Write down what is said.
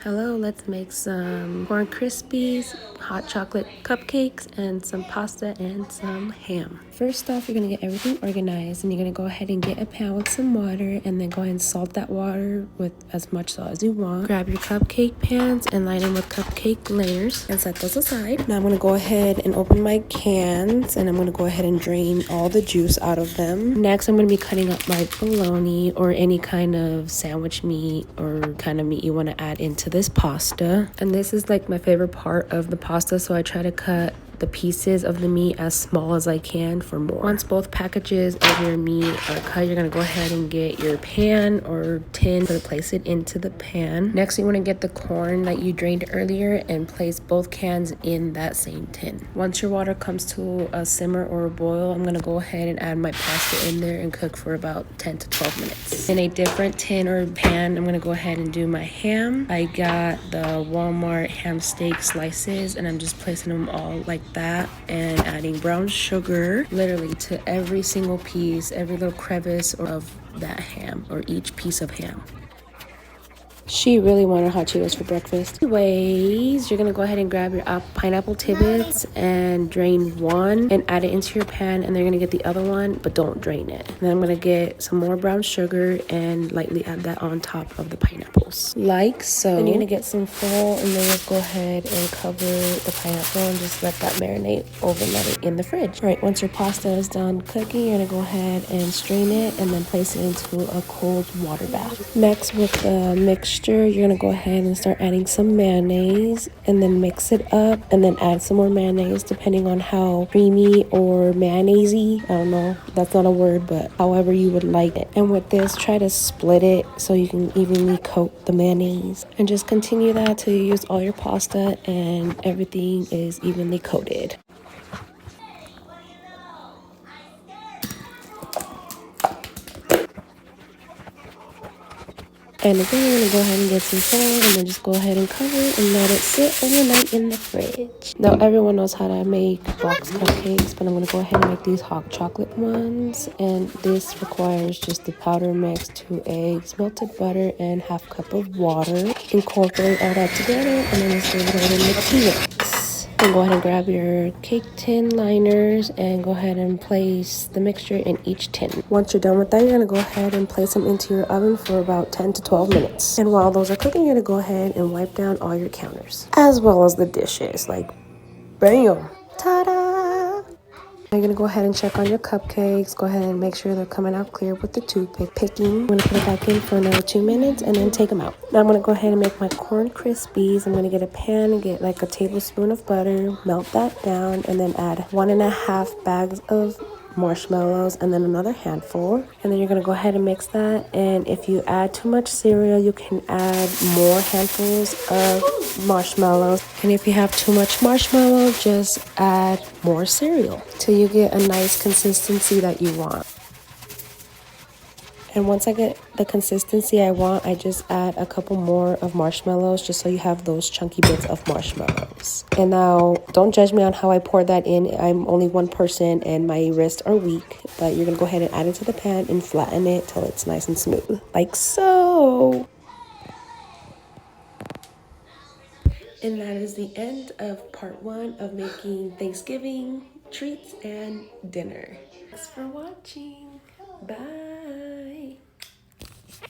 Hello, let's make some corn crispies, hot chocolate cupcakes, and some pasta and some ham. First off, you're gonna get everything organized and you're gonna go ahead and get a pan with some water and then go ahead and salt that water with as much salt as you want. Grab your cupcake pans and line them with cupcake layers and set those aside. Now I'm gonna go ahead and open my cans and I'm gonna go ahead and drain all the juice out of them. Next, I'm gonna be cutting up my bologna or any kind of sandwich meat or kind of meat you wanna add into this pasta. And this is like my favorite part of the pasta, so I try to cut the pieces of the meat as small as I can for more. Once both packages of your meat are cut, you're gonna go ahead and get your pan or tin to place it into the pan. Next, you wanna get the corn that you drained earlier and place both cans in that same tin. Once your water comes to a simmer or a boil, I'm gonna go ahead and add my pasta in there and cook for about 10 to 12 minutes. In a different tin or pan, I'm gonna go ahead and do my ham. I got the Walmart ham steak slices and I'm just placing them all like that and adding brown sugar literally to every single piece, every little crevice of that ham or each piece of ham. She really wanted hot Cheetos for breakfast. Anyways, you're gonna go ahead and grab your pineapple tibbits and drain one and add it into your pan, and then you're gonna get the other one, but don't drain it. And then I'm gonna get some more brown sugar and lightly add that on top of the pineapples, like so. Then you're gonna get some foil and then just go ahead and cover the pineapple and just let that marinate overnight in the fridge. All right, once your pasta is done cooking, you're gonna go ahead and strain it and then place it into a cold water bath. Next, with the mixture, you're gonna go ahead and start adding some mayonnaise and then mix it up and then add some more mayonnaise depending on how creamy or mayonnaisey, I don't know, that's not a word, but however you would like it. And with this, try to split it so you can evenly coat the mayonnaise and just continue that till you use all your pasta and everything is evenly coated. And again, you're gonna go ahead and get some foil and then just go ahead and cover it and let it sit overnight in the fridge. Now everyone knows how to make box cupcakes, but I'm gonna go ahead and make these hot chocolate ones. And this requires just the powder mix, 2 eggs, melted butter, and ½ cup of water. Incorporate all that together and then just leave it in the mix. And go ahead and grab your cake tin liners and go ahead and place the mixture in each tin. Once you're done with that, you're gonna go ahead and place them into your oven for about 10 to 12 minutes. And while those are cooking, you're gonna go ahead and wipe down all your counters, as well as the dishes, like bam, ta-da! You're gonna go ahead and check on your cupcakes. Go ahead and make sure they're coming out clear with the toothpick picking. I'm gonna put it back in for another 2 minutes and then take them out. Now I'm gonna go ahead and make my corn crispies. I'm gonna get a pan and get like a tablespoon of butter, melt that down, and then add 1.5 bags of marshmallows and then another handful. And then you're gonna go ahead and mix that. And if you add too much cereal, you can add more handfuls of marshmallows. And if you have too much marshmallow, just add more cereal till you get a nice consistency that you want. And once I get the consistency I want, I just add a couple more of marshmallows just so you have those chunky bits of marshmallows. And now, don't judge me on how I pour that in. I'm only one person and my wrists are weak. But you're going to go ahead and add it to the pan and flatten it till it's nice and smooth. Like so. And that is the end of part 1 of making Thanksgiving treats and dinner. Thanks for watching. Bye.